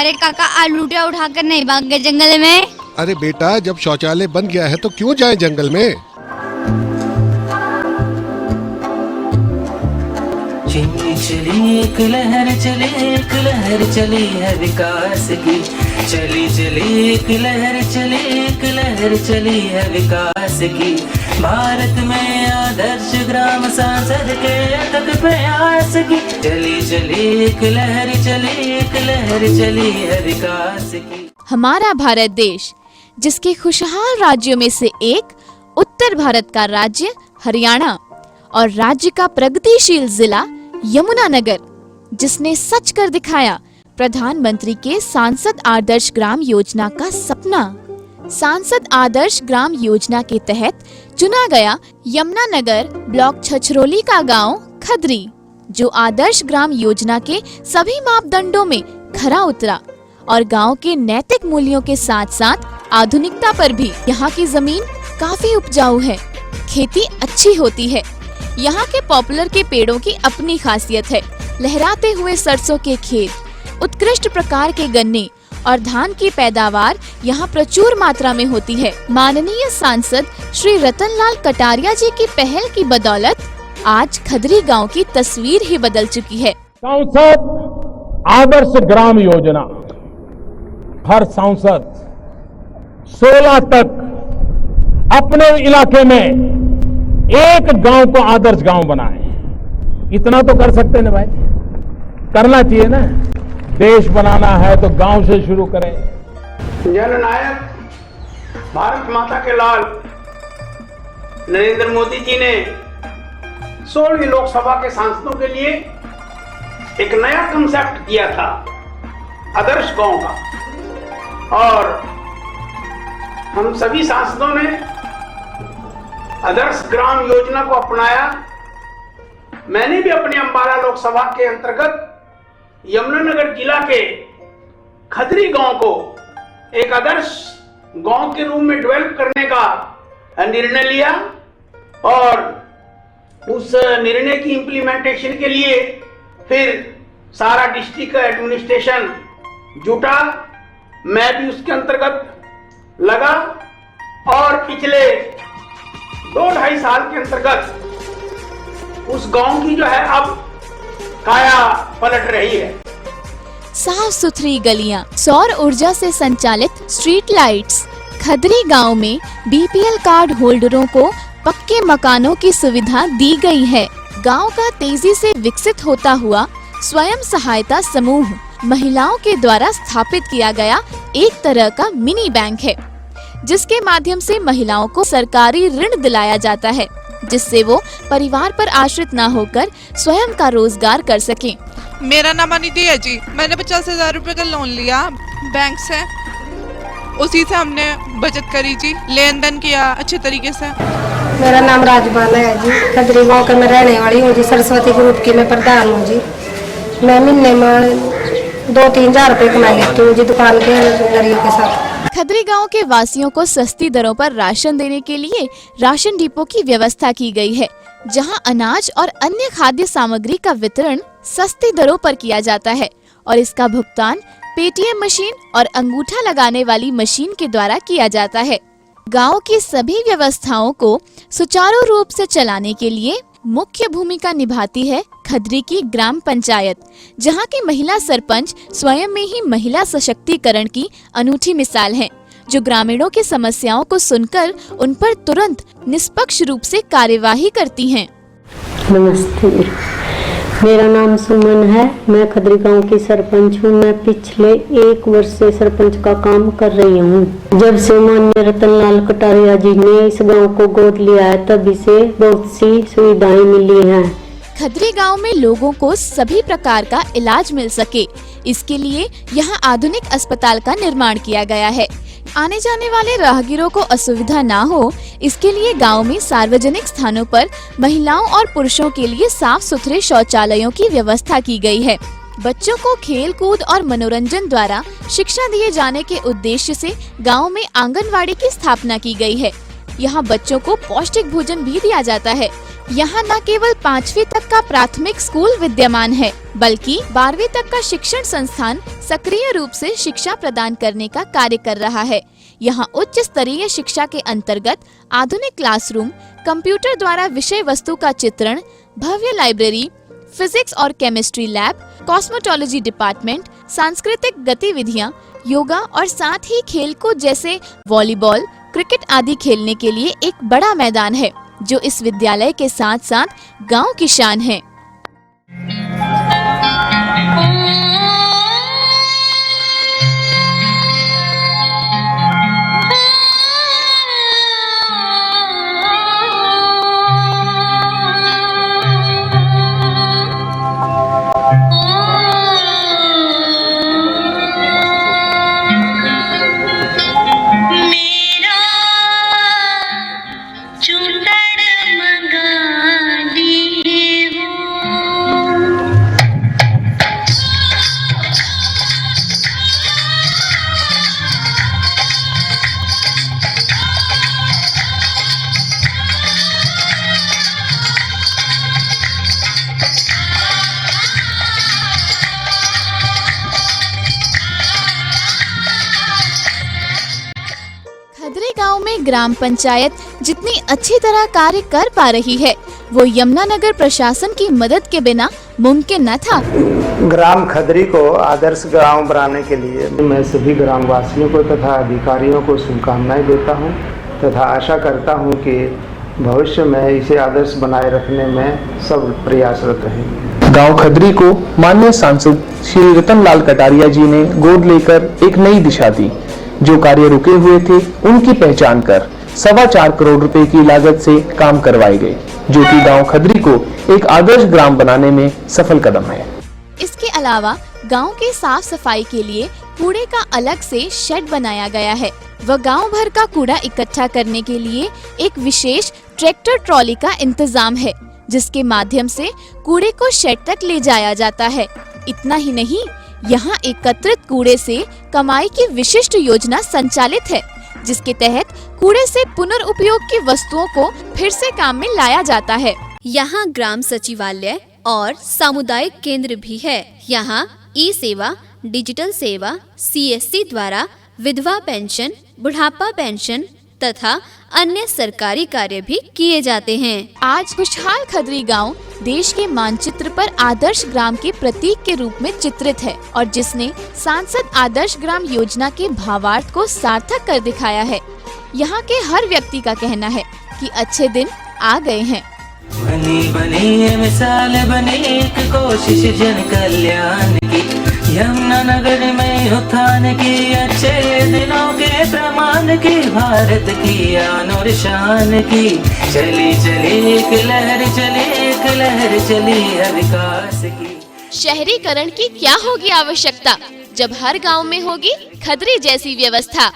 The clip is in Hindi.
अरे काका, आलूटिया उठाकर नहीं भाग गए जंगल में? अरे बेटा, जब शौचालय बन गया है तो क्यों जाए जंगल में? चली चली एक लहर चली, एक लहर चली है विकास की। चली चली एक लहर चली, एक लहर चली है विकास की। भारत में आदर्श ग्राम सांसद के अथक प्रयास की। चली चली एक लहर चली, एक लहर चली है विकास की। हमारा भारत देश, जिसके खुशहाल राज्यों में से एक उत्तर भारत का राज्य हरियाणा और राज्य का प्रगतिशील जिला यमुनानगर, जिसने सच कर दिखाया प्रधानमंत्री के सांसद आदर्श ग्राम योजना का सपना। सांसद आदर्श ग्राम योजना के तहत चुना गया यमुनानगर ब्लॉक छछरौली का गांव खदरी, जो आदर्श ग्राम योजना के सभी मापदंडों में खरा उतरा और गांव के नैतिक मूल्यों के साथ साथ आधुनिकता पर भी। यहाँ की जमीन काफी उपजाऊ है, खेती अच्छी होती है। यहाँ के पॉपुलर के पेड़ों की अपनी खासियत है। लहराते हुए सरसों के खेत, उत्कृष्ट प्रकार के गन्ने और धान की पैदावार यहाँ प्रचुर मात्रा में होती है। माननीय सांसद श्री रतनलाल कटारिया जी की पहल की बदौलत आज खदरी गांव की तस्वीर ही बदल चुकी है। सांसद आदर्श ग्राम योजना, हर सांसद 16 तक अपने इलाके में एक गांव को आदर्श गांव बनाए। इतना तो कर सकते हैं भाई, करना चाहिए ना। देश बनाना है तो गांव से शुरू करें। जननायक भारत माता के लाल नरेंद्र मोदी जी ने 16वीं लोकसभा के सांसदों के लिए एक नया कंसेप्ट दिया था आदर्श गांव का, और हम सभी सांसदों ने आदर्श ग्राम योजना को अपनाया। मैंने भी अपने अंबाला लोकसभा के अंतर्गत यमुनानगर जिला के खदरी गांव को एक आदर्श गांव के रूप में डेवलप करने का निर्णय लिया, और उस निर्णय की इम्प्लीमेंटेशन के लिए फिर सारा डिस्ट्रिक्ट एडमिनिस्ट्रेशन जुटा। मैं भी उसके अंतर्गत लगा और पिछले 2-2.5 साल के अंतर्गत उस गांव की जो है अब काया पलट रही है। साफ सुथरी गलियां, सौर ऊर्जा से संचालित स्ट्रीट लाइट्स। खदरी गांव में बीपीएल कार्ड होल्डरों को पक्के मकानों की सुविधा दी गई है। गांव का तेजी से विकसित होता हुआ स्वयं सहायता समूह महिलाओं के द्वारा स्थापित किया गया एक तरह का मिनी बैंक है, जिसके माध्यम से महिलाओं को सरकारी ऋण दिलाया जाता है, जिससे वो परिवार पर आश्रित न होकर स्वयं का रोजगार कर सकें। मेरा नाम अनिति है जी। मैंने 50,000 रुपए का लोन लिया बैंक से, उसी से हमने बचत करी जी, लेन देन किया अच्छे तरीके से। मेरा नाम राजबाला है जी। खदरी गाँव का मैं रहने वाली हूँ जी। सरस्वती ग्रुप की मैं प्रधान हूँ जी। मैं महीने में 2-3 हजार रुपए कमा लेती हूँ जी दुकान के गरीब के साथ। खदरी गांव के वासियों को सस्ती दरों पर राशन देने के लिए राशन डिपो की व्यवस्था की गई है, जहां अनाज और अन्य खाद्य सामग्री का वितरण सस्ती दरों पर किया जाता है और इसका भुगतान पेटीएम मशीन और अंगूठा लगाने वाली मशीन के द्वारा किया जाता है। गांव की सभी व्यवस्थाओं को सुचारू रूप से चलाने के लिए मुख्य भूमिका निभाती है खदरी की ग्राम पंचायत, जहां की महिला सरपंच स्वयं में ही महिला सशक्तिकरण की अनूठी मिसाल हैं, जो ग्रामीणों की समस्याओं को सुनकर उन पर तुरंत निष्पक्ष रूप से कार्यवाही करती हैं। नमस्ते, मेरा नाम सुमन है। मैं खदरी गांव की सरपंच हूँ। मैं पिछले 1 वर्ष से सरपंच का काम कर रही हूँ। जब से माननीय रतनलाल कटारिया जी ने इस गांव को गोद लिया है, तभी से बहुत सी सुविधाएं मिली हैं। खदरी गांव में लोगों को सभी प्रकार का इलाज मिल सके, इसके लिए यहाँ आधुनिक अस्पताल का निर्माण किया गया है। आने जाने वाले राहगीरों को असुविधा ना हो, इसके लिए गांव में सार्वजनिक स्थानों पर महिलाओं और पुरुषों के लिए साफ सुथरे शौचालयों की व्यवस्था की गई है। बच्चों को खेल कूद और मनोरंजन द्वारा शिक्षा दिए जाने के उद्देश्य से गांव में आंगनवाड़ी की स्थापना की गई है। यहाँ बच्चों को पौष्टिक भोजन भी दिया जाता है। यहाँ न केवल 5वीं तक का प्राथमिक स्कूल विद्यमान है, बल्कि 12वीं तक का शिक्षण संस्थान सक्रिय रूप से शिक्षा प्रदान करने का कार्य कर रहा है। यहाँ उच्च स्तरीय शिक्षा के अंतर्गत आधुनिक क्लासरूम, कंप्यूटर द्वारा विषय वस्तु का चित्रण, भव्य लाइब्रेरी, फिजिक्स और केमिस्ट्री लैब, कॉस्मेटोलॉजी डिपार्टमेंट, सांस्कृतिक गतिविधियाँ, योगा और साथ ही खेलकूद जैसे वॉलीबॉल, क्रिकेट आदि खेलने के लिए एक बड़ा मैदान है, जो इस विद्यालय के साथ साथ गांव की शान है। खदरी गांव में ग्राम पंचायत जितनी अच्छी तरह कार्य कर पा रही है, वो यमुनानगर प्रशासन की मदद के बिना मुमकिन न था। ग्राम खदरी को आदर्श गांव बनाने के लिए मैं सभी ग्रामवासियों को तथा अधिकारियों को शुभकामनाएं देता हूं तथा आशा करता हूं कि भविष्य में इसे आदर्श बनाए रखने में सब प्रयासरत रहेंगे। गांव खदरी को माननीय सांसद श्री रतन लाल कटारिया जी ने गोद लेकर एक नई दिशा दी। जो कार्य रुके हुए थे उनकी पहचान कर 4.25 करोड़ रुपए की लागत से काम करवाए गए, जो कि गांव खदरी को एक आदर्श ग्राम बनाने में सफल कदम है। इसके अलावा गांव के साफ सफाई के लिए कूड़े का अलग से शेड बनाया गया है व गांव भर का कूड़ा इकट्ठा करने के लिए एक विशेष ट्रैक्टर ट्रॉली का इंतजाम है, जिसके माध्यम से कूड़े को शेड तक ले जाया जाता है। इतना ही नहीं, यहाँ एकत्रित कूड़े से कमाई की विशिष्ट योजना संचालित है, जिसके तहत कूड़े से पुनर्उपयोग की वस्तुओं को फिर से काम में लाया जाता है। यहाँ ग्राम सचिवालय और सामुदायिक केंद्र भी है। यहाँ ई सेवा, डिजिटल सेवा, CSC द्वारा विधवा पेंशन, बुढ़ापा पेंशन तथा अन्य सरकारी कार्य भी किए जाते हैं। आज खुशहाल खदरी गांव देश के मानचित्र पर आदर्श ग्राम के प्रतीक के रूप में चित्रित है और जिसने सांसद आदर्श ग्राम योजना के भावार्थ को सार्थक कर दिखाया है। यहाँ के हर व्यक्ति का कहना है कि अच्छे दिन आ गए हैं। बनी बनी मिसाल बनी एक कोशिश जन कल्याण की, यमुनानगर में उत्थान की, अच्छे दिनों के प्रमाण की, भारत की आन और शान की। चली चली एक लहर चली, एक लहर चली है विकास की। शहरीकरण की क्या होगी आवश्यकता, जब हर गांव में होगी खदरी जैसी व्यवस्था।